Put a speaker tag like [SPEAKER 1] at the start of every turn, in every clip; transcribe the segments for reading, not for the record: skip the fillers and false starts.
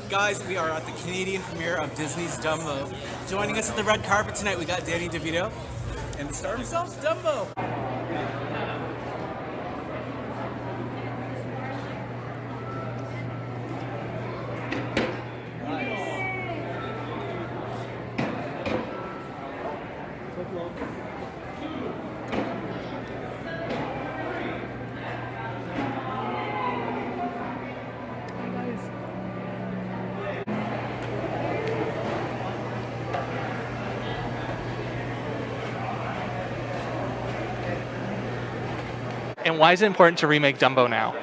[SPEAKER 1] Guys, we are at the Canadian premiere of Disney's Dumbo. Joining us at the red carpet tonight, we got Devito and the star himself, Dumbo.
[SPEAKER 2] And why is it important to remake Dumbo now?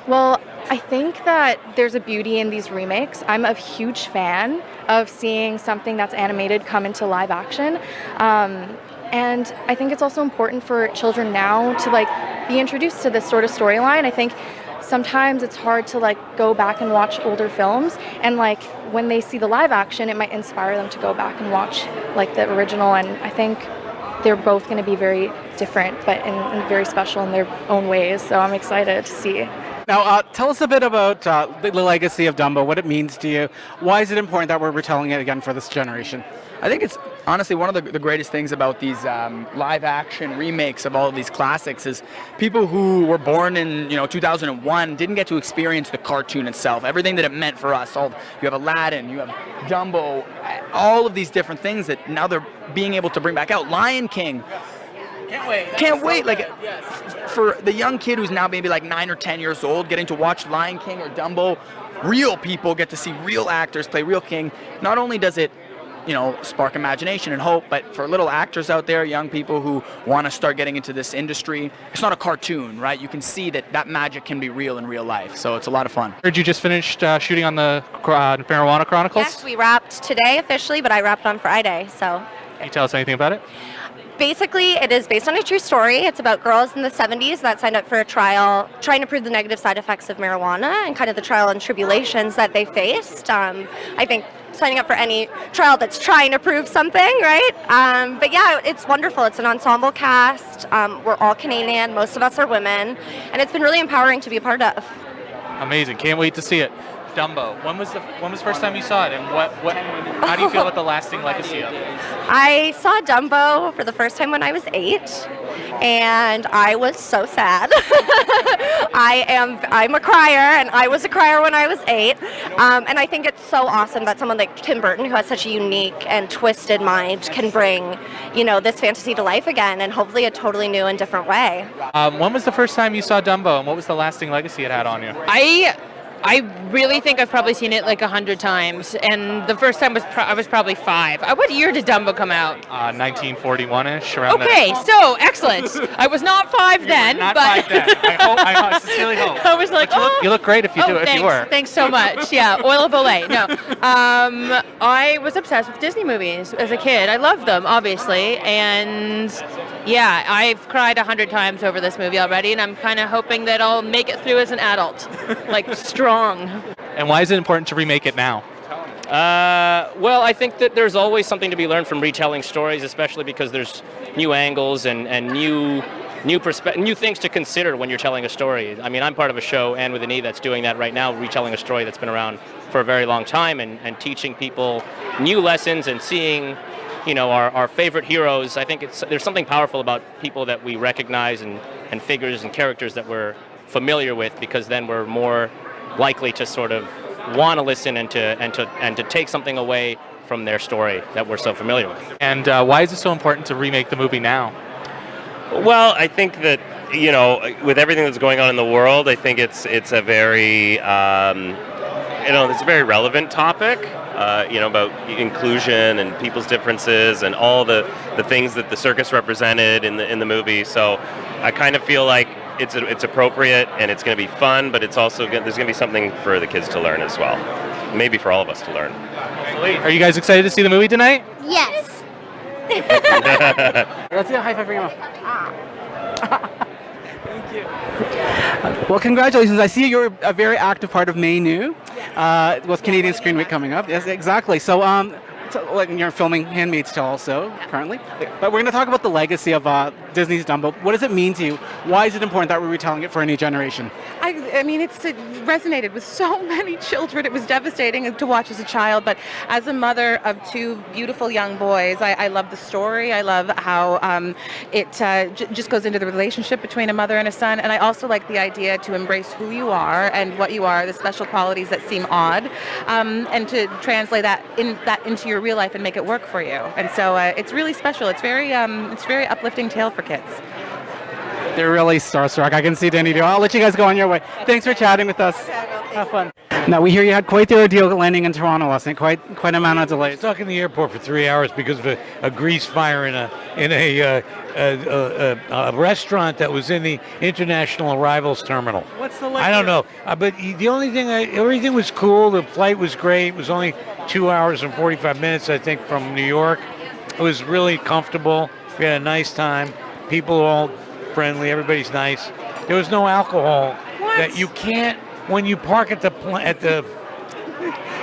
[SPEAKER 3] Well, I think that there's a beauty in these remakes. I'm a huge fan of seeing something that's animated come into live action. And I think it's also important for children now to be introduced to this sort of storyline. I think sometimes it's hard to go back and watch older films, and when they see the live action, it might inspire them to go back and watch the original. And I think they're both going to be very different, but and very special in their own ways. So I'm excited to see.
[SPEAKER 1] Now, tell us a bit about the legacy of Dumbo, what it means to you. Why is it important that we're retelling it again for this generation?
[SPEAKER 4] I think it's honestly one of the greatest things about these live action remakes of all of these classics is people who were born in 2001 didn't get to experience the cartoon itself, everything that it meant for us. You have Aladdin, you have Dumbo, all of these different things that now they're being able to bring back out. Lion King. Can't wait. For the young kid who's now maybe 9 or 10 years old, getting to watch Lion King or Dumbo, real people get to see real actors play real king. Not only does it spark imagination and hope, but for little actors out there, young people who want to start getting into this industry, it's not a cartoon, right? You can see that magic can be real in real life, so it's a lot of fun.
[SPEAKER 2] Heard you just finished shooting on the Marijuana Chronicles?
[SPEAKER 5] Yes, we wrapped today officially, but I wrapped on Friday, so.
[SPEAKER 2] Can you tell us anything about it?
[SPEAKER 5] Basically, it is based on a true story. It's about girls in the 70s that signed up for a trial trying to prove the negative side effects of marijuana and kind of the trial and tribulations that they faced. I think signing up for any trial that's trying to prove something, right? But yeah, it's wonderful. It's an ensemble cast. We're all Canadian. Most of us are women. And it's been really empowering to be a part of.
[SPEAKER 2] Amazing. Can't wait to see it. Dumbo. When was the first time you saw it, and how do you feel about the lasting legacy of it?
[SPEAKER 5] I saw Dumbo for the first time when I was 8, and I was so sad. I'm a crier, and I was a crier when I was 8. And I think it's so awesome that someone like Tim Burton, who has such a unique and twisted mind, can bring, this fantasy to life again, and hopefully a totally new and different way.
[SPEAKER 2] When was the first time you saw Dumbo, and what was the lasting legacy it had on you?
[SPEAKER 6] I really think I've probably seen it 100 times, and the first time I was probably 5. What year did Dumbo come out?
[SPEAKER 2] 1941-ish, around
[SPEAKER 6] Okay, so excellent. I was not 5 then,
[SPEAKER 2] not
[SPEAKER 6] but
[SPEAKER 2] 5 then. I sincerely hope.
[SPEAKER 6] I was like,
[SPEAKER 2] you look great if you
[SPEAKER 6] thanks,
[SPEAKER 2] you were.
[SPEAKER 6] Thanks so much. Yeah, oil of Olay. No, I was obsessed with Disney movies as a kid. I loved them, obviously, and yeah, I've cried 100 times over this movie already, and I'm kind of hoping that I'll make it through as an adult, strong.
[SPEAKER 2] And why is it important to remake it now?
[SPEAKER 7] Well, I think that there's always something to be learned from retelling stories, especially because there's new angles and new things to consider when you're telling a story. I mean, I'm part of a show, and with an E, that's doing that right now, retelling a story that's been around for a very long time and teaching people new lessons and seeing our favorite heroes. I think there's something powerful about people that we recognize and figures and characters that we're familiar with, because then we're more likely to sort of want to listen and to take something away from their story that we're so familiar with.
[SPEAKER 2] And why is it so important to remake the movie now?
[SPEAKER 8] Well, I think that with everything that's going on in the world, I think it's a very it's a very relevant topic. About inclusion and people's differences and all the things that the circus represented in the movie. So I kind of feel like it's appropriate and it's going to be fun, but it's also there's going to be something for the kids to learn as well. Maybe for all of us to learn.
[SPEAKER 2] Are you guys excited to see the movie tonight?
[SPEAKER 5] Yes.
[SPEAKER 1] Let's do a high five for your mom. Thank you. Well, congratulations. I see you're a very active part of May New, with Canadian Screen Week coming up. Yes, exactly. So like you're filming Handmaid's Tale also currently, but we're going to talk about the legacy of Disney's Dumbo. What does it mean to you? Why is it important that we're retelling it for a new generation?
[SPEAKER 6] I mean, it resonated with so many children. It was devastating to watch as a child, but as a mother of two beautiful young boys, I love the story. I love how it just goes into the relationship between a mother and a son, and I also like the idea to embrace who you are and what you are, the special qualities that seem odd, and to translate that into your real life and make it work for you. And so it's really special. It's very uplifting tale for kids.
[SPEAKER 1] They're really starstruck. I can see Danny do. I'll let you guys go on your way. Thanks for chatting with us. Have fun. Now, we hear you had quite the ordeal landing in Toronto last night. Quite amount of delays.
[SPEAKER 9] Stuck in the airport for 3 hours because of a grease fire in a restaurant that was in the international arrivals terminal.
[SPEAKER 1] What's the
[SPEAKER 9] I don't know, but everything was cool. The flight was great. It was only 2 hours and 45 minutes, I think, from New York. It was really comfortable. We had a nice time. People all friendly. Everybody's nice. There was no alcohol. That you can't when you park at the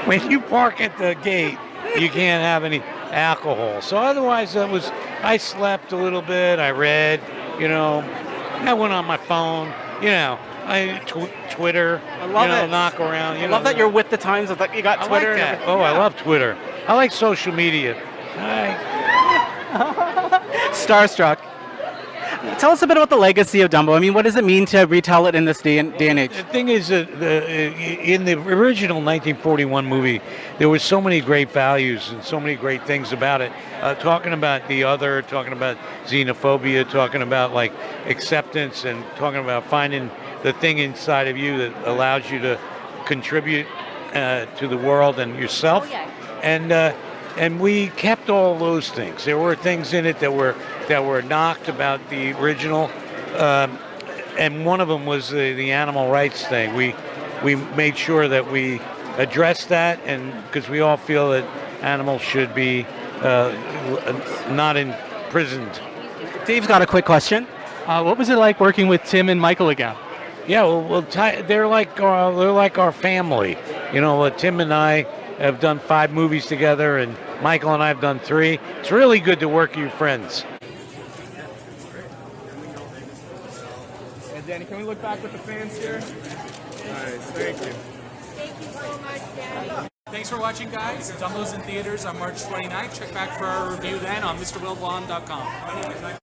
[SPEAKER 9] when you park at the gate. You can't have any alcohol. So otherwise, I slept a little bit. I read. I went on my phone. I Twitter.
[SPEAKER 1] I love it.
[SPEAKER 9] Knock around.
[SPEAKER 1] I love that you're with the times. That you got Twitter.
[SPEAKER 9] I like
[SPEAKER 1] and
[SPEAKER 9] that. Oh, I love Twitter. I like social media.
[SPEAKER 1] Starstruck. Tell us a bit about the legacy of Dumbo. I mean, what does it mean to retell it in this day and age?
[SPEAKER 9] The thing is, in the original 1941 movie, there was so many great values and so many great things about it. Talking about the other, talking about xenophobia, talking about like acceptance, and talking about finding the thing inside of you that allows you to contribute to the world and yourself. And we kept all those things. There were things in it that were knocked about the original, and one of them was the animal rights thing. We made sure that we addressed that, and because we all feel that animals should be not imprisoned.
[SPEAKER 1] Dave's got a quick question. What was it like working with Tim and Michael again?
[SPEAKER 9] Yeah, well, they're like our family. Tim and I have done 5 movies together, and Michael and I have done 3. It's really good to work with your friends.
[SPEAKER 1] Hey, Danny, can we look back with the fans here? Nice, thank you.
[SPEAKER 10] Thank you so much, Danny.
[SPEAKER 1] Thanks for watching, guys. Dumbo's in theaters on March 29th. Check back for our review then on MrWillBlonde.com.